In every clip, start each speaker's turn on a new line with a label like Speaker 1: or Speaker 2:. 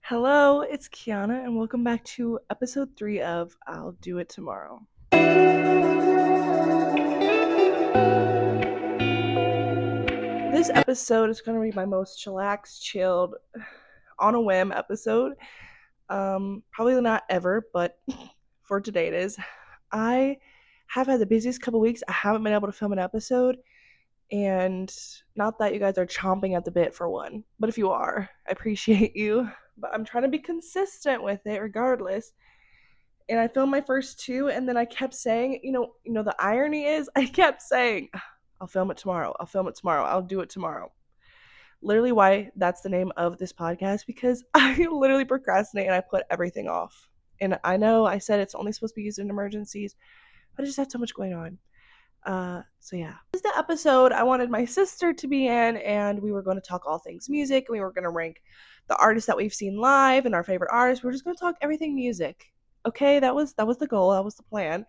Speaker 1: Hello, it's Kiana, and welcome back to episode 3 of I'll Do It Tomorrow. This episode is going to be my most chillaxed, chilled, on a whim episode. Probably not ever, but for today it is. I have had the busiest couple weeks. I haven't been able to film an episode, and not that you guys are chomping at the bit for one, but if you are, I appreciate you. But I'm trying to be consistent with it regardless. And I filmed my first two, and then I kept saying, the irony is I kept saying, I'll film it tomorrow. I'll film it tomorrow. I'll do it tomorrow. Literally why that's the name of this podcast, because I literally procrastinate and I put everything off. And I know I said it's only supposed to be used in emergencies, but I just had so much going on. So yeah. This is the episode I wanted my sister to be in, and we were going to talk all things music, and we were going to rank the artists that we've seen live and our favorite artists. We are just going to talk everything music. Okay, that was the goal, that was the plan.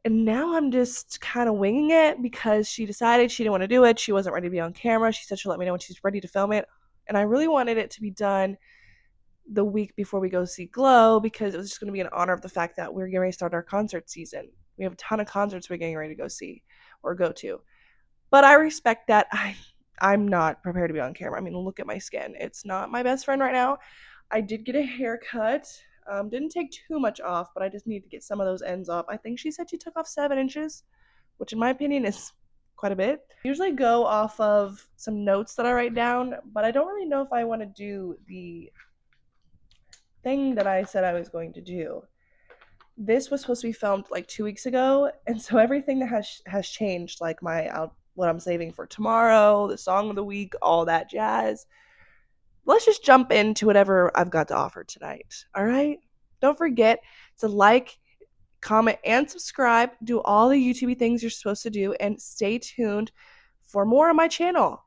Speaker 1: And now I'm just kind of winging it because she decided she didn't want to do it. She wasn't ready to be on camera. She said she'll let me know when she's ready to film it. And I really wanted it to be done the week before we go see Glow, because it was just going to be in honor of the fact that we're getting ready to start our concert season. We have a ton of concerts we're getting ready to go see or go to. But I respect that. I'm not prepared to be on camera. I mean, look at my skin. It's not my best friend right now. I did get a haircut. Didn't take too much off, but I just need to get some of those ends off. I think she said she took off 7 inches, which in my opinion is quite a bit. I usually go off of some notes that I write down, but I don't really know if I want to do the thing that I said I was going to do. This was supposed to be filmed like 2 weeks ago, and so everything that has changed, like what I'm saving for tomorrow, the song of the week, all that jazz. Let's just jump into whatever I've got to offer tonight. All right? Don't forget to like, comment, and subscribe. Do all the YouTube things you're supposed to do, and stay tuned for more on my channel.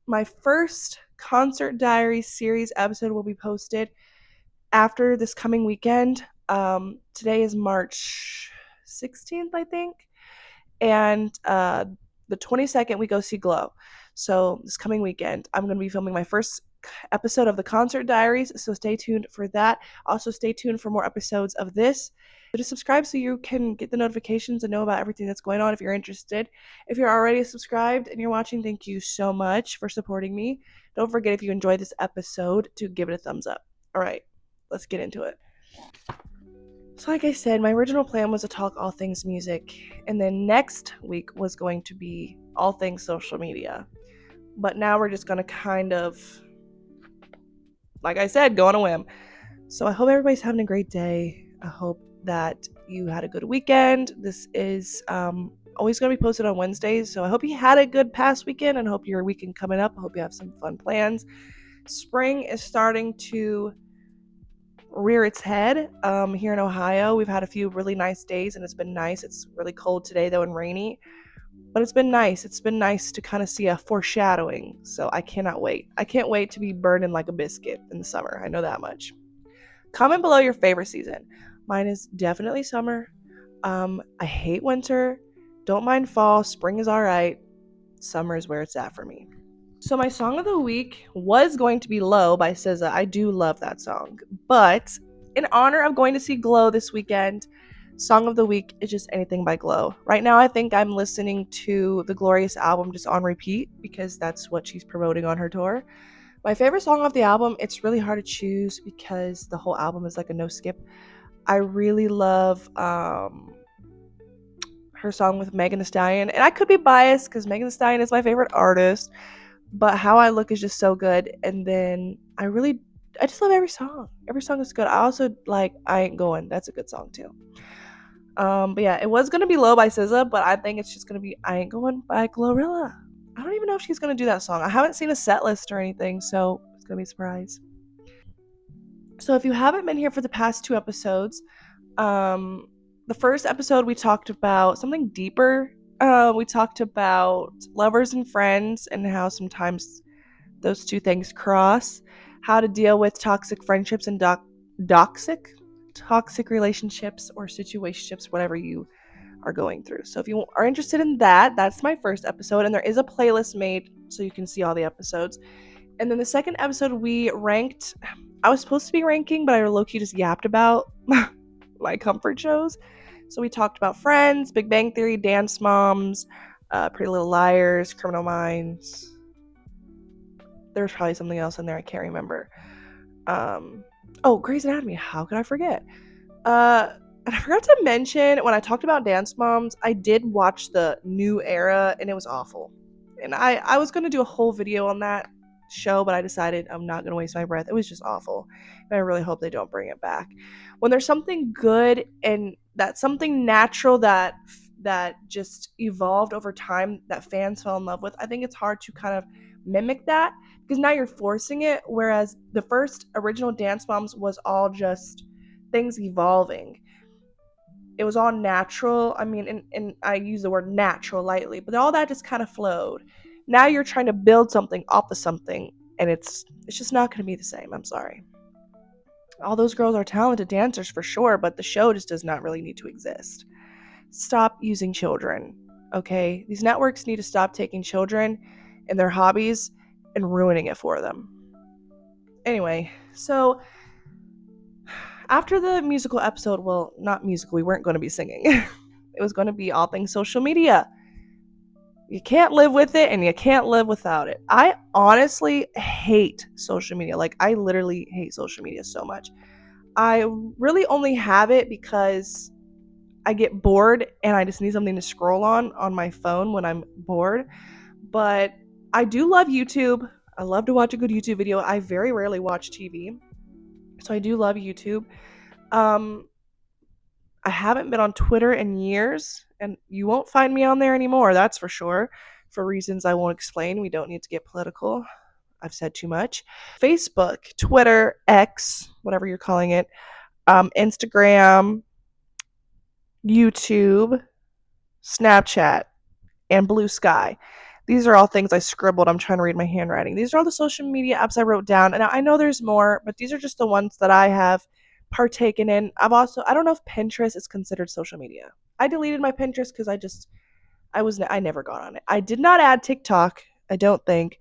Speaker 1: My first Concert Diary series episode will be posted after this coming weekend. Today is March 16th, I think, and the 22nd we go see Glow. So this coming weekend, I'm going to be filming my first episode of the Concert Diaries, so stay tuned for that. Also, stay tuned for more episodes of this. So just subscribe so you can get the notifications and know about everything that's going on if you're interested. If you're already subscribed and you're watching, thank you so much for supporting me. Don't forget, if you enjoyed this episode, to give it a thumbs up. All right, let's get into it. So like I said, my original plan was to talk all things music, and then next week was going to be all things social media. But now we're just going to kind of, like I said, go on a whim. So I hope everybody's having a great day. I hope that you had a good weekend. This is always going to be posted on Wednesdays, so I hope you had a good past weekend, and hope your weekend coming up. I hope you have some fun plans. Spring is starting to rear its head here in Ohio. We've had a few really nice days, and it's been nice. It's really cold today, though, and rainy. But it's been nice. It's been nice to kind of see a foreshadowing. So I cannot wait. I can't wait to be burning like a biscuit in the summer. I know that much. Comment below your favorite season. Mine is definitely summer. I hate winter. Don't mind fall. Spring is all right. Summer is where it's at for me. So my song of the week was going to be Low by SZA. I do love that song. But in honor of going to see Glow this weekend, song of the week is just anything by Glow. Right now, I think I'm listening to the Glorious album just on repeat because that's what she's promoting on her tour. My favorite song off the album, it's really hard to choose because the whole album is like a no skip. I really love her song with Megan Thee Stallion. And I could be biased because Megan Thee Stallion is my favorite artist, but How I Look is just so good. And then I just love every song. Every song is good. I also like I Ain't Going. That's a good song too. But yeah, it was gonna be Low by SZA, but I think it's just gonna be I Ain't Going by Glorilla. I don't even know if she's gonna do that song. I haven't seen a set list or anything, so it's gonna be a surprise. So if you haven't been here for the past 2 episodes, the first episode we talked about something deeper. We talked about lovers and friends and how sometimes those two things cross. How to deal with toxic friendships and toxic relationships or situationships, whatever you are going through. So if you are interested in that, that's my first episode, and there is a playlist made so you can see all the episodes. And then the second episode, we ranked I was supposed to be ranking, but I low-key just yapped about my comfort shows. So we talked about Friends, Big Bang Theory, Dance Moms, Pretty Little Liars, Criminal Minds. There's probably something else in there I can't remember. Grey's Anatomy. How could I forget? And I forgot to mention when I talked about Dance Moms, I did watch the new era and it was awful. And I was gonna do a whole video on that show, but I decided I'm not gonna waste my breath. It was just awful. And I really hope they don't bring it back. When there's something good and that's something natural that just evolved over time that fans fell in love with, I think it's hard to kind of mimic that because now you're forcing it. Whereas the first original Dance Moms was all just things evolving. It was all natural. I mean, and I use the word natural lightly, but all that just kind of flowed. Now you're trying to build something off of something, and it's just not going to be the same. I'm sorry. All those girls are talented dancers for sure, but the show just does not really need to exist. Stop using children, okay? These networks need to stop taking children and their hobbies and ruining it for them. Anyway, so after the musical episode, well, not musical, we weren't going to be singing. It was going to be all things social media. You can't live with it and you can't live without it. I honestly hate social media. Like, I literally hate social media so much. I really only have it because I get bored and I just need something to scroll on my phone when I'm bored. But I do love YouTube. I love to watch a good YouTube video. I very rarely watch TV. So I do love YouTube. I haven't been on Twitter in years, and you won't find me on there anymore, that's for sure. For reasons I won't explain. We don't need to get political. I've said too much. Facebook, Twitter, X, whatever you're calling it, Instagram, YouTube, Snapchat, and Blue Sky. These are all things I scribbled. I'm trying to read my handwriting. These are all the social media apps I wrote down. And I know there's more, but these are just the ones that I have partaken in. I don't know if Pinterest is considered social media. I deleted my Pinterest because I never got on it. I did not add TikTok, I don't think.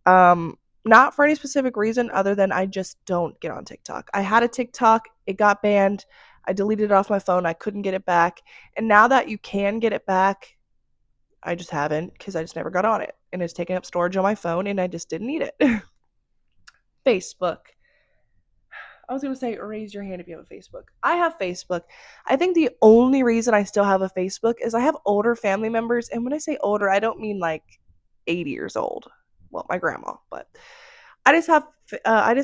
Speaker 1: Not for any specific reason other than I just don't get on TikTok. I had a TikTok, it got banned. I deleted it off my phone. I couldn't get it back. And now that you can get it back, I just haven't because I just never got on it. And it's taking up storage on my phone and I just didn't need it. Facebook. I was going to say, raise your hand if you have a Facebook. I have Facebook. I think the only reason I still have a Facebook is I have older family members. And when I say older, I don't mean like 80 years old. Well, my grandma, but I just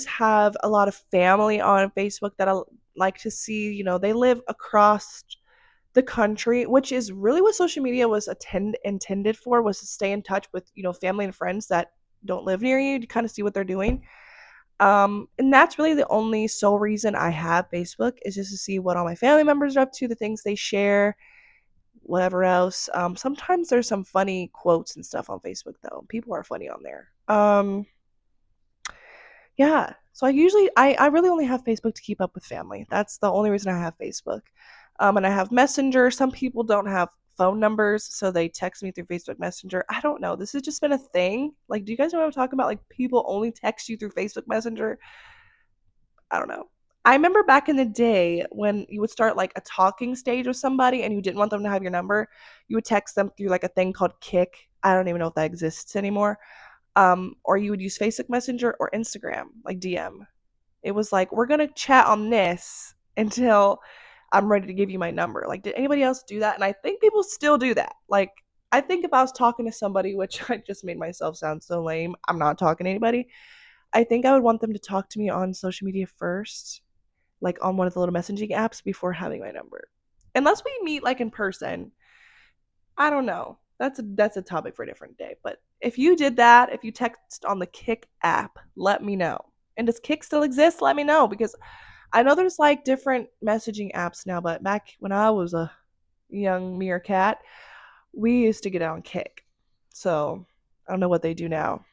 Speaker 1: have a lot of family on Facebook that I like to see. You know, they live across the country, which is really what social media was intended for, was to stay in touch with, you know, family and friends that don't live near you to kind of see what they're doing. And that's really the only sole reason I have Facebook, is just to see what all my family members are up to, the things they share, whatever else. Sometimes there's some funny quotes and stuff on Facebook though. People are funny on there. Yeah. So I really only have Facebook to keep up with family. That's the only reason I have Facebook. And I have Messenger. Some people don't have phone numbers, so they text me through Facebook Messenger. I don't know. This has just been a thing. Like, do you guys know what I'm talking about? Like, people only text you through Facebook Messenger. I don't know. I remember back in the day when you would start like a talking stage with somebody and you didn't want them to have your number, you would text them through like a thing called Kick. I don't even know if that exists anymore. Or you would use Facebook Messenger or Instagram, like DM. It was like, we're gonna chat on this until I'm ready to give you my number. Like, did anybody else do that? And I think people still do that. Like, I think if I was talking to somebody, which I just made myself sound so lame, I'm not talking to anybody. I think I would want them to talk to me on social media first, like on one of the little messaging apps before having my number. Unless we meet like in person. I don't know. That's a topic for a different day. But if you did that, if you text on the Kick app, let me know. And does Kick still exist? Let me know, because I know there's like different messaging apps now, but back when I was a young meerkat, we used to get on Kick. So I don't know what they do now.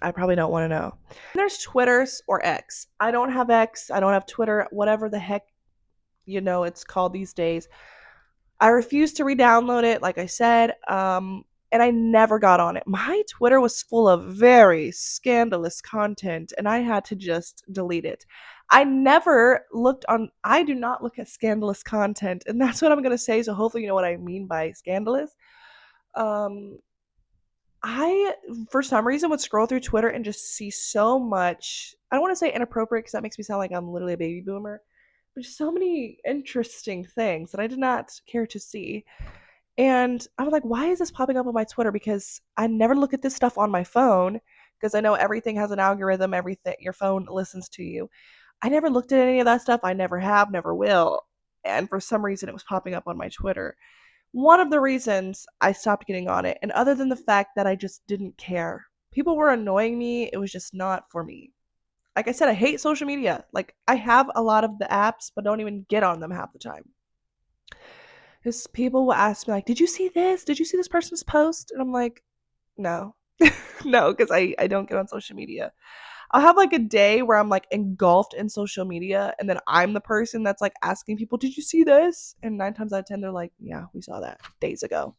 Speaker 1: I probably don't want to know. There's Twitters or X. I don't have X. I don't have Twitter. Whatever the heck, it's called these days. I refuse to re-download it, like I said. and I never got on it. My Twitter was full of very scandalous content, and I had to just delete it. I do not look at scandalous content, and that's what I'm going to say. So hopefully, you know what I mean by scandalous. Um, I, for some reason, would scroll through Twitter and just see so much. I don't want to say inappropriate because that makes me sound like I'm literally a baby boomer, but just so many interesting things that I did not care to see. And I was like, why is this popping up on my Twitter? Because I never look at this stuff on my phone because I know everything has an algorithm, everything, your phone listens to you. I never looked at any of that stuff. I never have, never will. And for some reason, it was popping up on my Twitter. One of the reasons I stopped getting on it, and other than the fact that I just didn't care, people were annoying me. It was just not for me. Like I said, I hate social media. Like, I have a lot of the apps, but don't even get on them half the time. Because people will ask me, like, did you see this? Did you see this person's post? And I'm like, no. No, because I don't get on social media. I'll have like a day where I'm like engulfed in social media, and then I'm the person that's like asking people, did you see this? And 9 times out of 10, they're like, yeah, we saw that days ago.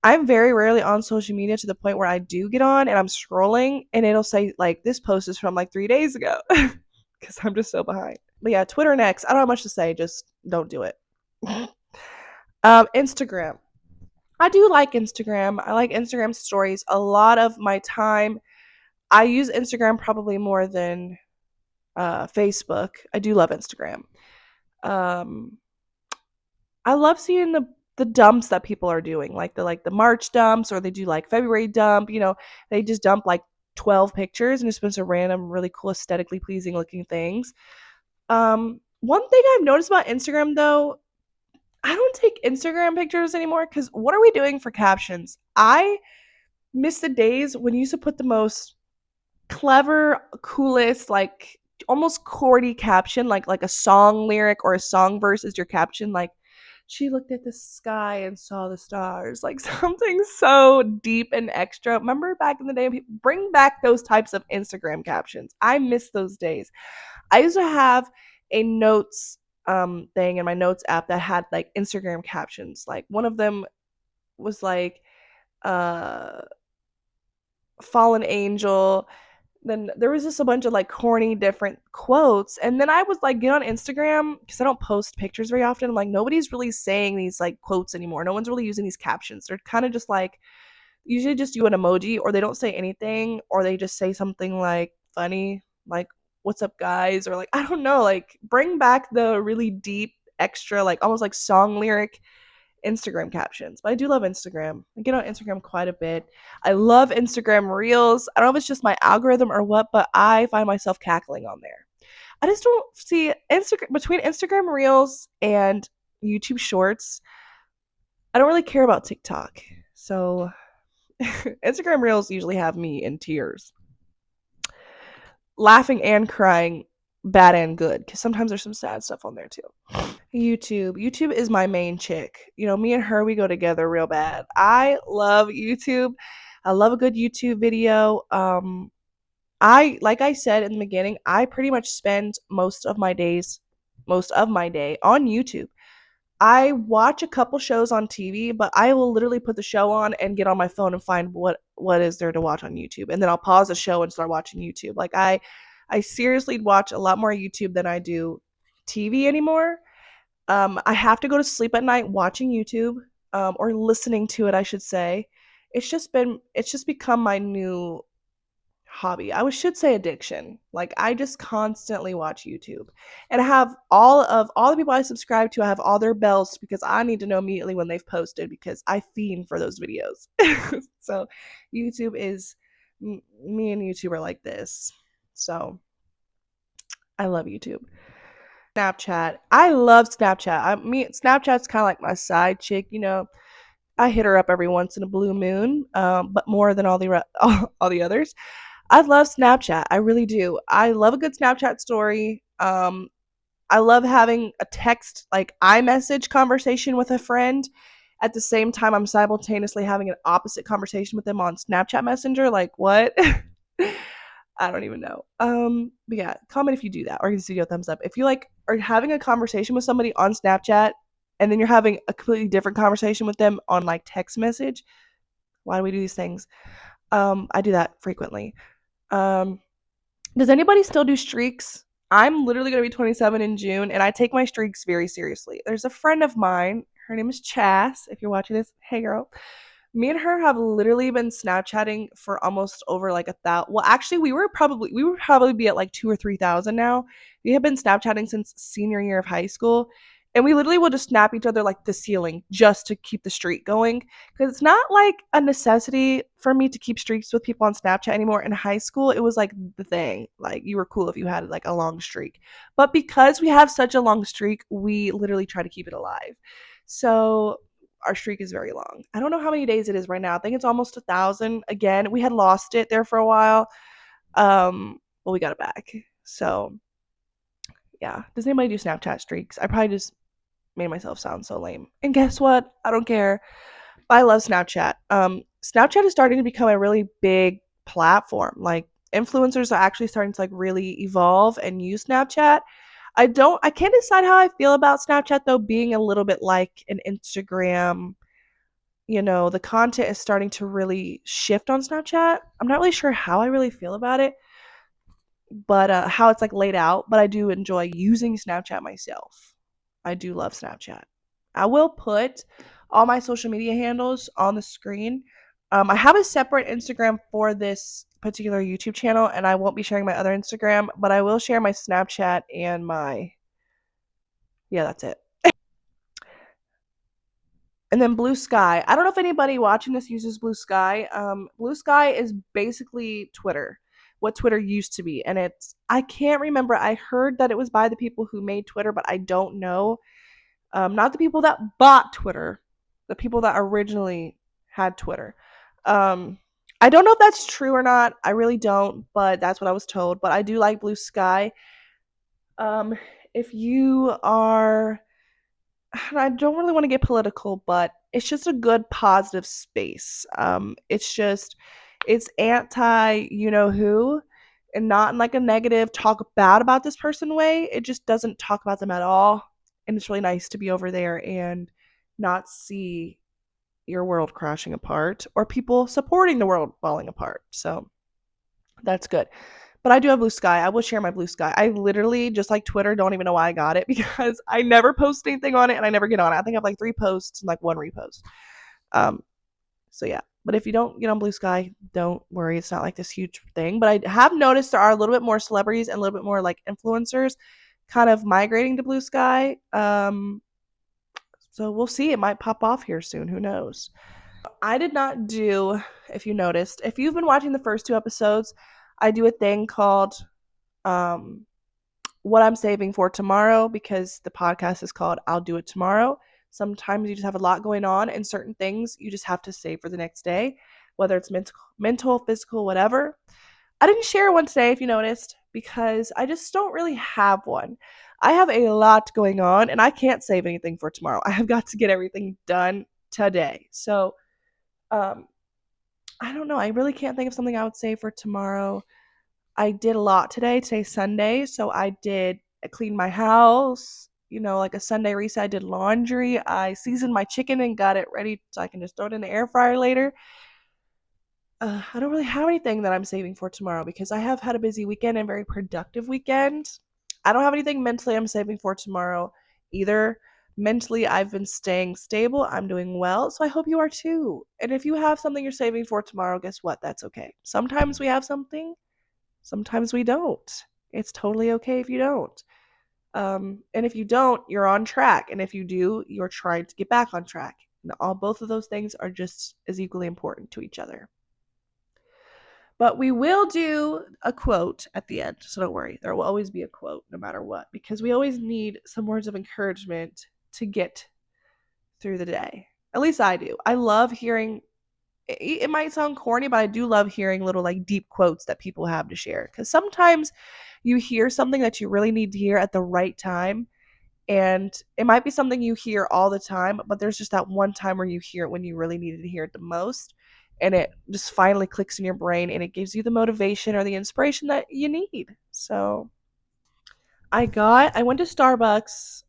Speaker 1: I'm very rarely on social media to the point where I do get on and I'm scrolling and it'll say, like, this post is from like 3 days ago because I'm just so behind. But yeah, Twitter next. I don't have much to say. Just don't do it. Instagram. I do like Instagram. I like Instagram stories. A lot of my time, I use Instagram probably more than Facebook. I do love Instagram. Um, I love seeing the dumps that people are doing, like the March dumps, or they do like February dump. They just dump like 12 pictures and just bunch of random, really cool, aesthetically pleasing looking things. One thing I've noticed about Instagram though, I don't take Instagram pictures anymore because what are we doing for captions? I miss the days when you used to put the most clever, coolest, like almost chordy caption, like a song lyric or a song verse is your caption. Like, she looked at the sky and saw the stars. Like something so deep and extra. Remember back in the day, bring back those types of Instagram captions. I miss those days. I used to have a notes thing in my notes app that had like Instagram captions. Like one of them was like uh fallen angel. Then there was just a bunch of like corny different quotes, and then I was like, get on Instagram because I don't post pictures very often. I'm like, nobody's really saying these like quotes anymore. No one's really using these captions. They're kind of just like usually just do an emoji, or they don't say anything, or they just say something like funny, like what's up guys, or like I don't know, like bring back the really deep extra, like almost like song lyric Instagram captions. But I do love Instagram. I get on Instagram quite a bit. I love Instagram Reels. I don't know if it's just my algorithm or what, but I find myself cackling on there. I just don't see Instagram between Instagram Reels and YouTube Shorts. I don't really care about TikTok. So Instagram Reels usually have me in tears, laughing and crying, bad and good, because sometimes there's some sad stuff on there too. YouTube is my main chick. Me and her, we go together real bad. I love YouTube. I love a good YouTube video. I like I said in the beginning, I pretty much spend most of my day on YouTube. I watch a couple shows on TV, but I will literally put the show on and get on my phone and find what is there to watch on YouTube, and then I'll pause the show and start watching YouTube. Like I seriously watch a lot more YouTube than I do TV anymore. I have to go to sleep at night watching YouTube, or listening to it, I should say. It's just become my new hobby. I should say addiction. Like I just constantly watch YouTube, and I have all the people I subscribe to. I have all their bells because I need to know immediately when they've posted because I fiend for those videos. So, YouTube is me and YouTube are like this. So I love YouTube. Snapchat. I love Snapchat. Snapchat's kind of like my side chick. I hit her up every once in a blue moon, but more than all the others. I love Snapchat. I really do. I love a good Snapchat story. I love having a text like iMessage conversation with a friend. At the same time, I'm simultaneously having an opposite conversation with them on Snapchat Messenger. Like what? I don't even know. But yeah, comment if you do that, or give this video a thumbs up. If you like are having a conversation with somebody on Snapchat and then you're having a completely different conversation with them on like text message, Why do we do these things? I do that frequently. Um, does anybody still do streaks? I'm literally going to be 27 in June, and I take my streaks very seriously. There's a friend of mine. Her name is Chas. If you're watching this, hey girl. Me and her have literally been Snapchatting for almost over like 1,000. Well, actually, we would probably be at like 2 or 3,000 now. We have been Snapchatting since senior year of high school, and we literally will just snap each other like the ceiling just to keep the streak going. Because it's not like a necessity for me to keep streaks with people on Snapchat anymore. In high school, it was like the thing. Like you were cool if you had like a long streak. But because we have such a long streak, we literally try to keep it alive. So our streak is very long. I don't know how many days it is right now. I think it's almost 1,000. Again, we had lost it there for a while. But we got it back. So yeah. Does anybody do Snapchat streaks? I probably just made myself sound so lame. And guess what? I don't care. I love Snapchat. Snapchat is starting to become a really big platform. Like influencers are actually starting to like really evolve and use Snapchat. I can't decide how I feel about Snapchat though being a little bit like an Instagram. The content is starting to really shift on Snapchat. I'm not really sure how I really feel about it, but how it's like laid out, but I do enjoy using Snapchat myself. I do love Snapchat. I will put all my social media handles on the screen. I have a separate Instagram for this particular YouTube channel, and I won't be sharing my other Instagram, but I will share my Snapchat and my. Yeah, that's it. And then Blue Sky. I don't know if anybody watching this uses Blue Sky. Blue Sky is basically Twitter, what Twitter used to be. And I can't remember. I heard that it was by the people who made Twitter, but I don't know. Not the people that bought Twitter, the people that originally had Twitter. I don't know if that's true or not. I really don't, but that's what I was told. But I do like Blue Sky. Um, if you are, I don't really want to get political, but it's just a good positive space. It's anti you know who, and not in like a negative talk bad about this person way. It just doesn't talk about them at all, and it's really nice to be over there and not see your world crashing apart or people supporting the world falling apart. So that's good. But I do have Blue Sky. I will share my Blue Sky. I literally, just like Twitter, don't even know why I got it because I never post anything on it and I never get on it. I think I have like 3 posts and like 1 repost. Um, so yeah. But if you don't get on Blue Sky, don't worry. It's not like this huge thing. But I have noticed there are a little bit more celebrities and a little bit more like influencers kind of migrating to Blue Sky. So we'll see. It might pop off here soon. Who knows? I did not do, if you noticed, if you've been watching the first 2 episodes, I do a thing called um, what I'm saving for tomorrow because the podcast is called I'll Do It Tomorrow. Sometimes you just have a lot going on and certain things you just have to save for the next day, whether it's mental, physical, whatever. I didn't share one today, if you noticed, because I just don't really have one. I have a lot going on and I can't save anything for tomorrow. I have got to get everything done today. So, um, I don't know. I really can't think of something I would save for tomorrow. I did a lot today. Today's Sunday, so I cleaned my house, like a Sunday reset. I did laundry. I seasoned my chicken and got it ready so I can just throw it in the air fryer later. I don't really have anything that I'm saving for tomorrow because I have had a busy weekend and very productive weekend. I don't have anything mentally I'm saving for tomorrow either. Mentally, I've been staying stable. I'm doing well, so I hope you are too. And if you have something you're saving for tomorrow, guess what? That's okay. Sometimes we have something, sometimes we don't. It's totally okay if you don't. And if you don't, you're on track. And if you do, you're trying to get back on track. And both of those things are just as equally important to each other. But we will do a quote at the end, so don't worry. There will always be a quote no matter what, because we always need some words of encouragement to get through the day. At least I do. I love hearing it might sound corny, but I do love hearing little like deep quotes that people have to share. Because sometimes you hear something that you really need to hear at the right time. And it might be something you hear all the time, but there's just that one time where you hear it when you really needed to hear it the most. And it just finally clicks in your brain and it gives you the motivation or the inspiration that you need. So I went to Starbucks.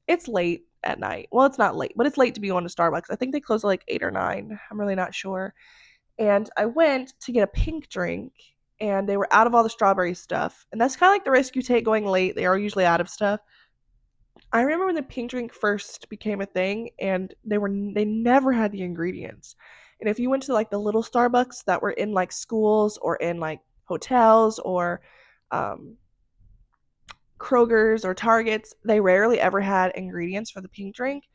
Speaker 1: It's late. at night. Well, it's not late, but it's late to be going to Starbucks. I think they close at like 8 or 9. I'm really not sure. And I went to get a pink drink, and they were out of all the strawberry stuff. And that's kind of like the risk you take going late. They are usually out of stuff. I remember when the pink drink first became a thing, and they never had the ingredients. And if you went to like the little Starbucks that were in like schools or in like hotels or um, Kroger's or Targets, they rarely ever had ingredients for the pink drink.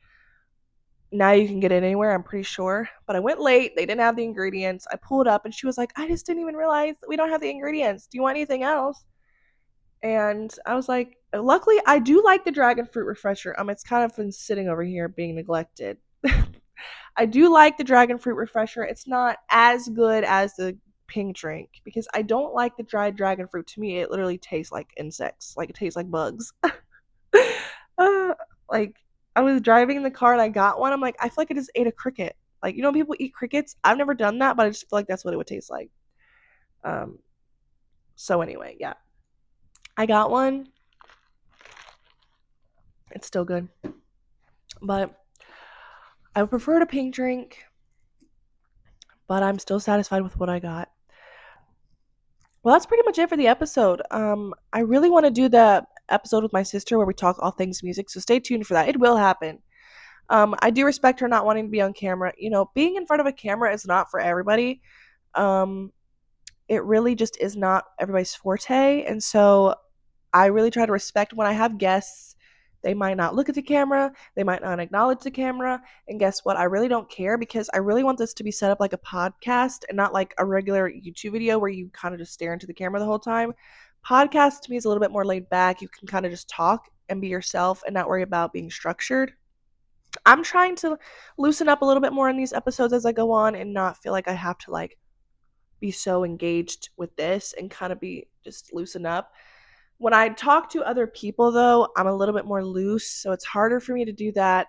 Speaker 1: Now you can get it anywhere, I'm pretty sure. But I went late, they didn't have the ingredients. I pulled up and she was like, I just didn't even realize that we don't have the ingredients. Do you want anything else? And I was like, luckily, I do like the dragon fruit refresher. It's kind of been sitting over here being neglected. I do like the dragon fruit refresher. It's not as good as the pink drink because I don't like the dried dragon fruit. To me, it literally tastes like insects. Like it tastes like bugs. uh, like I was driving in the car and I got one. I'm like, I feel like I just ate a cricket. Like, you know, people eat crickets. I've never done that, but I just feel like that's what it would taste like. Um. So anyway, yeah, I got one. It's still good, but I would prefer a pink drink. But I'm still satisfied with what I got. Well, that's pretty much it for the episode. I really want to do the episode with my sister where we talk all things music, so stay tuned for that. It will happen. I do respect her not wanting to be on camera. You know, being in front of a camera is not for everybody. Um, it really just is not everybody's forte, and so I really try to respect when I have guests. They might not look at the camera, they might not acknowledge the camera, and guess what? I really don't care because I really want this to be set up like a podcast and not like a regular YouTube video where you kind of just stare into the camera the whole time. Podcast to me is a little bit more laid back. You can kind of just talk and be yourself and not worry about being structured. I'm trying to loosen up a little bit more in these episodes as I go on and not feel like I have to like be so engaged with this and kind of be just loosen up. When I talk to other people, though, I'm a little bit more loose, so it's harder for me to do that.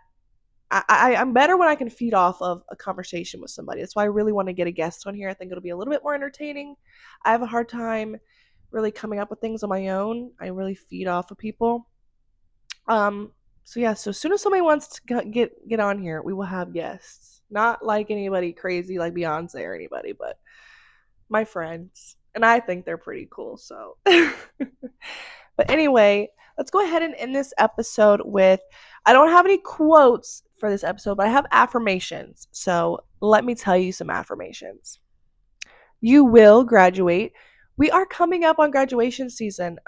Speaker 1: I'm better when I can feed off of a conversation with somebody. That's why I really want to get a guest on here. I think it'll be a little bit more entertaining. I have a hard time really coming up with things on my own. I really feed off of people. Um, so yeah, so as soon as somebody wants to get on here, we will have guests. Not like anybody crazy like Beyonce or anybody, but my friends. And I think they're pretty cool, so But anyway, let's go ahead and end this episode with I don't have any quotes for this episode, but I have affirmations. So let me tell you some affirmations. You will graduate. We are coming up on graduation season.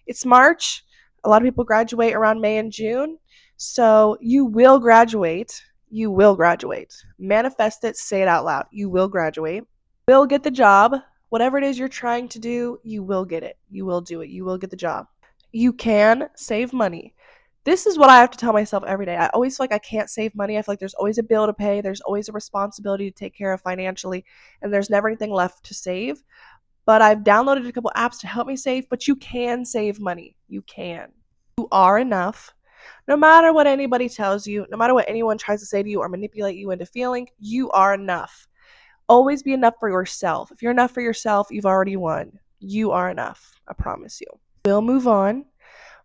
Speaker 1: It's March. A lot of people graduate around May and June. So you will graduate. You will graduate. Manifest it, say it out loud. You will graduate. Will get the job. Whatever it is you're trying to do, you will get it. You will do it. You will get the job. You can save money. This is what I have to tell myself every day. I always feel like I can't save money. I feel like there's always a bill to pay, there's always a responsibility to take care of financially, and there's never anything left to save. But I've downloaded a couple apps to help me save, but you can save money. You can. You are enough. No matter what anybody tells you, no matter what anyone tries to say to you or manipulate you into feeling, you are enough. Always be enough for yourself. If you're enough for yourself, you've already won. You are enough. I promise you. We'll move on,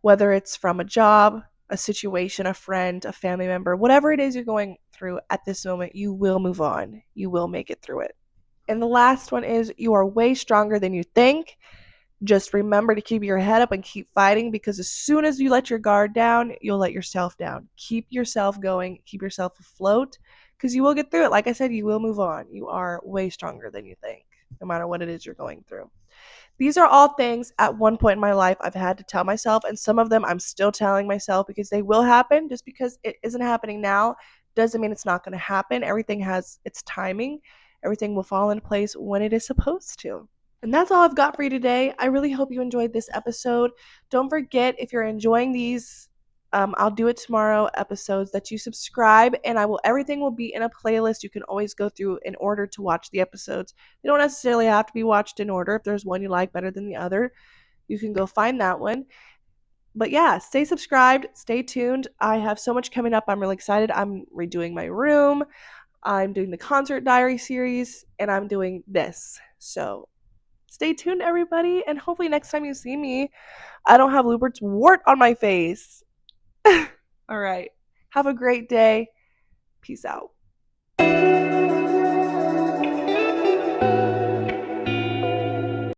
Speaker 1: whether it's from a job, a situation, a friend, a family member, whatever it is you're going through at this moment, you will move on. You will make it through it. And the last one is you are way stronger than you think. Just remember to keep your head up and keep fighting because as soon as you let your guard down, you'll let yourself down. Keep yourself going, keep yourself afloat because you will get through it. Like I said, you will move on. You are way stronger than you think, no matter what it is you're going through. These are all things at one point in my life I've had to tell myself, and some of them I'm still telling myself because they will happen. Just because it isn't happening now doesn't mean it's not going to happen. Everything has its timing, everything will fall into place when it is supposed to. And that's all I've got for you today. I really hope you enjoyed this episode. Don't forget, if you're enjoying these I'll do it tomorrow episodes that you subscribe, and everything will be in a playlist you can always go through in order to watch the episodes. They don't necessarily have to be watched in order. If there's one you like better than the other, you can go find that one. But yeah, stay subscribed, stay tuned. I have so much coming up. I'm really excited. I'm redoing my room, I'm doing the concert diary series, and I'm doing this. So stay tuned, everybody, and hopefully next time you see me, I don't have Lubert's wart on my face. All right. Have a great day. Peace out.